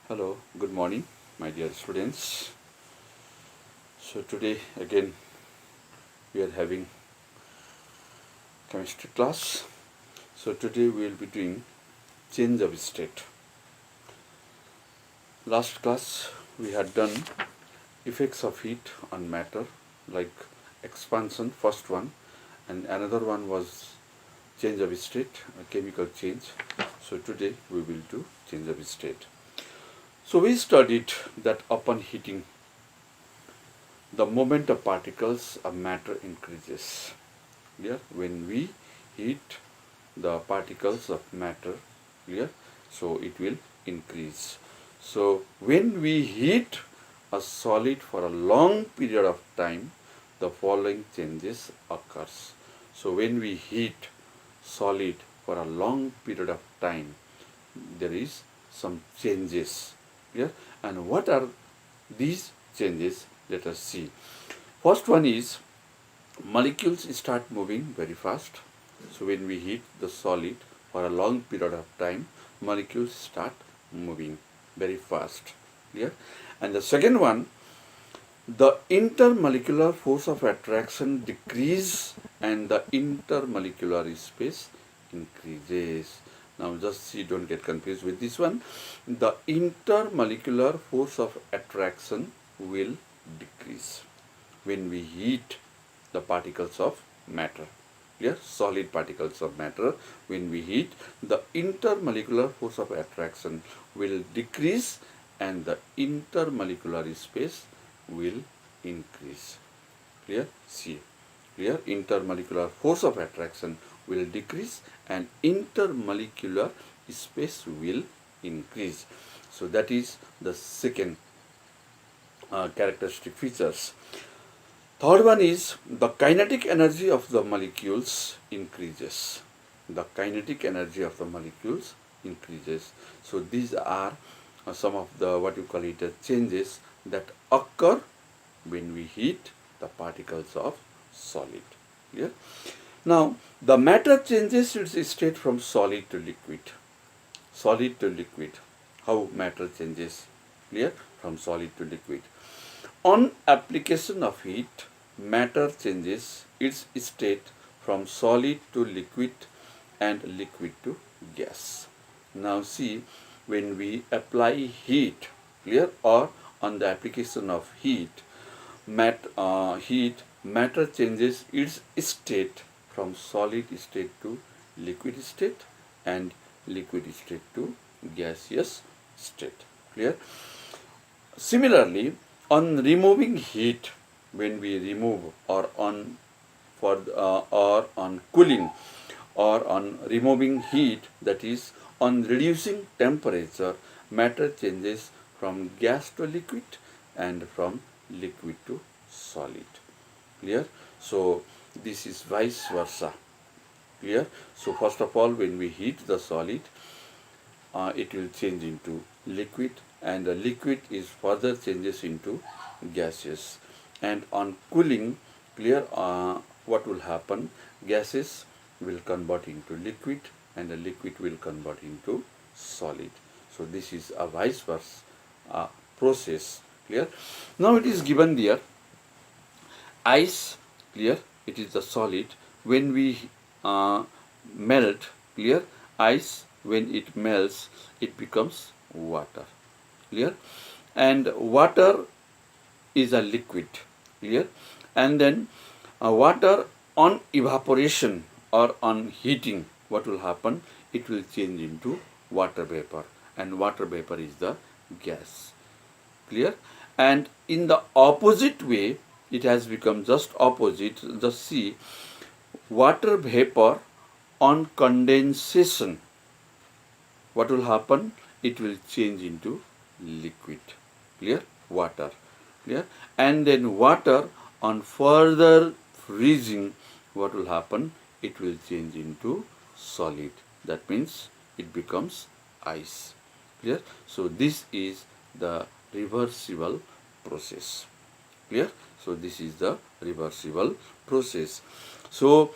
Hello, good morning, my dear students. So today again we are having chemistry class. So today we will be doing change of state. Last class we had done effects of heat on matter, like expansion, first one, and another one was change of state, a chemical change. So today we will do change of state. So we studied that upon heating, the moment of particles of matter increases. Clear? When we heat the particles of matter, clear? So it will increase. So when we heat a solid for a long period of time, the following changes occurs. So when we heat solid for a long period of time, there is some changes. Clear? And what are these changes? Let us see. First one is molecules start moving very fast. So when we heat the solid for a long period of time, molecules start moving very fast. Clear? And the second one, the intermolecular force of attraction decreases and the intermolecular space increases. Now just see, don't get confused with this one. The intermolecular force of attraction will decrease when we heat the particles of matter. Clear? Solid particles of matter, when we heat, the intermolecular force of attraction will decrease and the intermolecular space will increase. Clear? See. Clear? Intermolecular force of attraction will decrease and intermolecular space will increase. So that is the second characteristic features. Third one is the kinetic energy of the molecules increases. The kinetic energy of the molecules increases. So these are some of the what you call it changes that occur when we heat the particles of solid. Clear? Now the matter changes its state from solid to liquid. Solid to liquid. How matter changes? Clear? From solid to liquid. On application of heat, matter changes its state from solid to liquid and liquid to gas. Now see, when we apply heat, clear, or on the application of heat, matter changes its state from solid state to liquid state and liquid state to gaseous state. Clear? Similarly, on removing heat, when we remove or on cooling or on removing heat, that is on reducing temperature, matter changes from gas to liquid and from liquid to solid. Clear? So this is vice versa. Clear? So first of all, when we heat the solid, it will change into liquid, and the liquid is further changes into gases. And on cooling, clear, what will happen? Gases will convert into liquid and the liquid will convert into solid. So this is a vice versa process. Clear? Now it is given there, ice, clear, it is the solid. When we melt, clear, ice, when it melts, it becomes water. Clear? And water is a liquid. Clear? And then water on evaporation or on heating, what will happen? It will change into water vapor, and water vapor is the gas. Clear? And in the opposite way, it has become just opposite. Just see, water vapor on condensation, what will happen? It will change into liquid. Clear? Water. Clear? And then water on further freezing, what will happen? It will change into solid. That means it becomes ice. Clear? So this is the reversible process. Clear? So this is the reversible process. So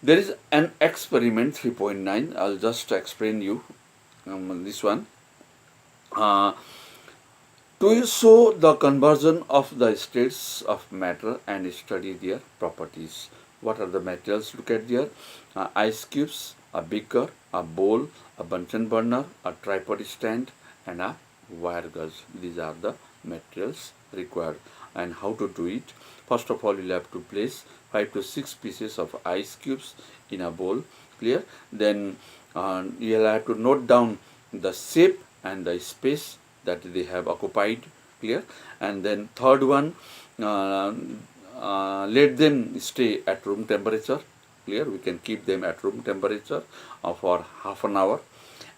there is an experiment 3.9. I'll just explain you this one. Uh, to show the conversion of the states of matter and study their properties. What are the materials? Look at there. Ice cubes, a beaker, a bowl, a Bunsen burner, a tripod stand, and a wire gauge. These are the materials required. And how to do it? First of all, you'll have to place 5 to 6 pieces of ice cubes in a bowl. Clear? Then you'll have to note down the shape and the space that they have occupied. Clear? And then third one, uh, let them stay at room temperature. Clear? We can keep them at room temperature for half an hour,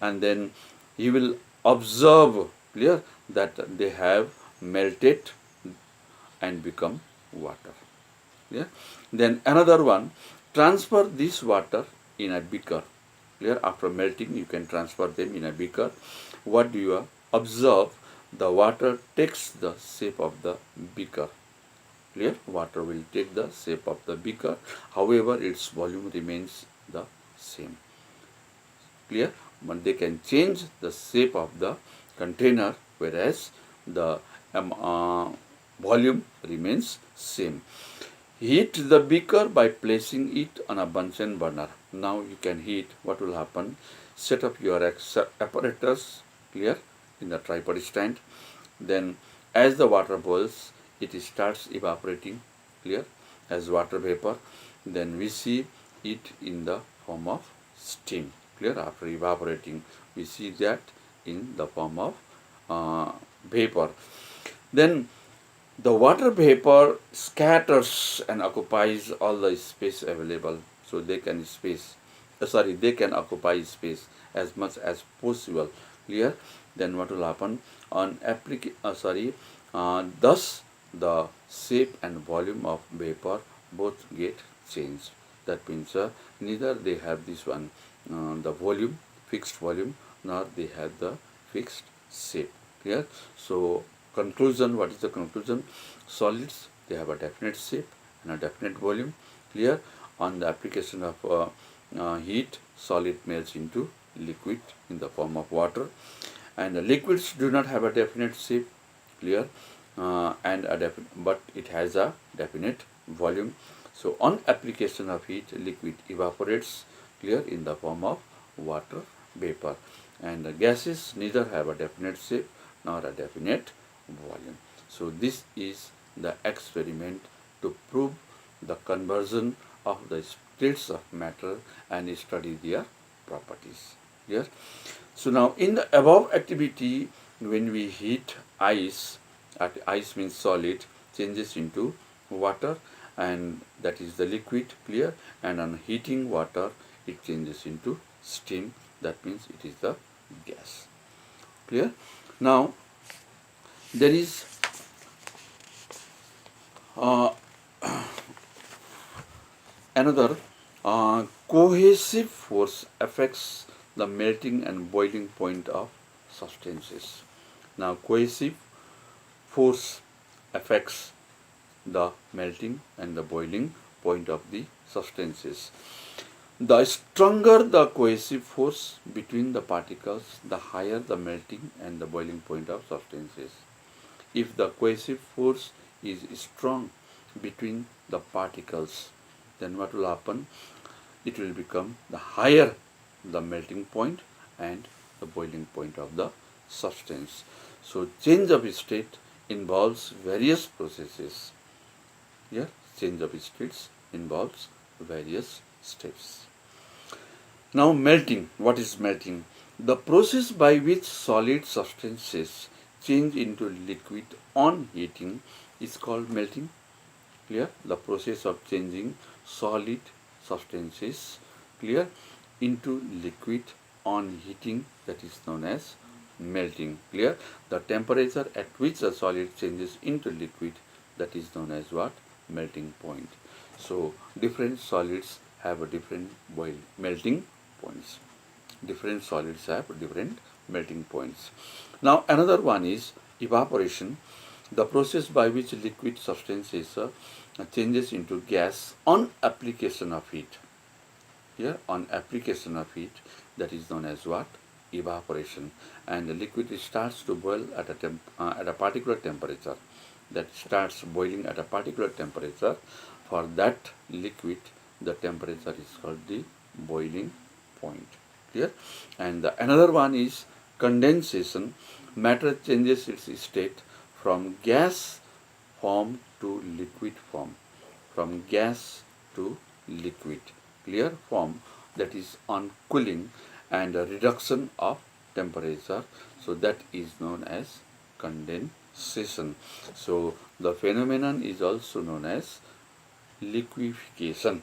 and then you will observe, clear, that they have melted and become water. Yeah. Then another one, transfer this water in a beaker. Clear? After melting, you can transfer them in a beaker. What do you observe? The water takes the shape of the beaker. Clear? Water will take the shape of the beaker. However, its volume remains the same. Clear? But they can change the shape of the container, whereas the volume remains same. Heat the beaker by placing it on a Bunsen burner. Now you can heat. What will happen? Set up your apparatus, clear, in the tripod stand. Then as the water boils, it starts evaporating, clear, as water vapor. Then we see it in the form of steam. Clear? After evaporating, we see that in the form of vapor. Then the water vapor scatters and occupies all the space available, so they can they can occupy space as much as possible. Clear? Then what will happen on thus the shape and volume of vapor both get changed. That means neither they have this one the volume, fixed volume, nor they have the fixed shape. Clear? So conclusion, what is the conclusion? Solids, they have a definite shape and a definite volume. Clear? On the application of heat, solid melts into liquid in the form of water, and the liquids do not have a definite shape. Clear? But it has a definite volume. So on application of heat, liquid evaporates, clear, in the form of water vapor, and the gases neither have a definite shape nor a definite volume. So this is the experiment to prove the conversion of the states of matter and study their properties. Yes. So now in the above activity, when we heat ice, ice means solid, changes into water, and that is the liquid, clear, and on heating water it changes into steam, that means it is the gas. Clear? Now there is another cohesive force affects the melting and boiling point of substances. Now cohesive force affects the melting and the boiling point of the substances. The stronger the cohesive force between the particles, the higher the melting and the boiling point of substances. If the cohesive force is strong between the particles, then what will happen? It will become the higher the melting point and the boiling point of the substance. So change of state involves various processes. Here, change of states involves various steps. Now melting. What is melting? The process by which solid substances change into liquid on heating is called melting. Clear? The process of changing solid substances, clear, into liquid on heating, that is known as melting. Clear? The temperature at which a solid changes into liquid, that is known as what? Melting point. So different solids have a different melting points. Different solids have different melting points. Now another one is evaporation, the process by which liquid substances changes into gas on application of heat. Here, on application of heat, that is known as what? evaporation, and the liquid starts to boil at a particular temperature. That starts boiling at a particular temperature. For that liquid, the temperature is called the boiling point. Clear? And another one is condensation. Matter changes its state from gas form to liquid form. From gas to liquid. Clear? Form, that is on cooling and a reduction of temperature. So that is known as condensation. So the phenomenon is also known as liquefaction.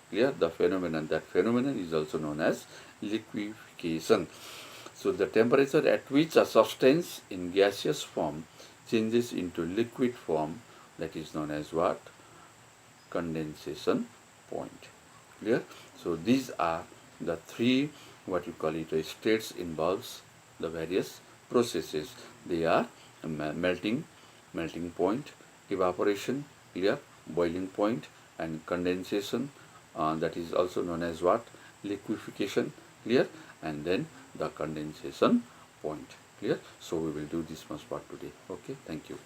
Clear? That phenomenon is also known as liquefaction. So the temperature at which a substance in gaseous form changes into liquid form, that is known as what? Condensation point. Clear? So these are the three, what you call it, states involves the various processes. They are melting point, evaporation, clear, boiling point, and condensation, that is also known as what? Liquefaction, clear, and then the condensation point. Clear? So we will do this much part today. Okay, thank you.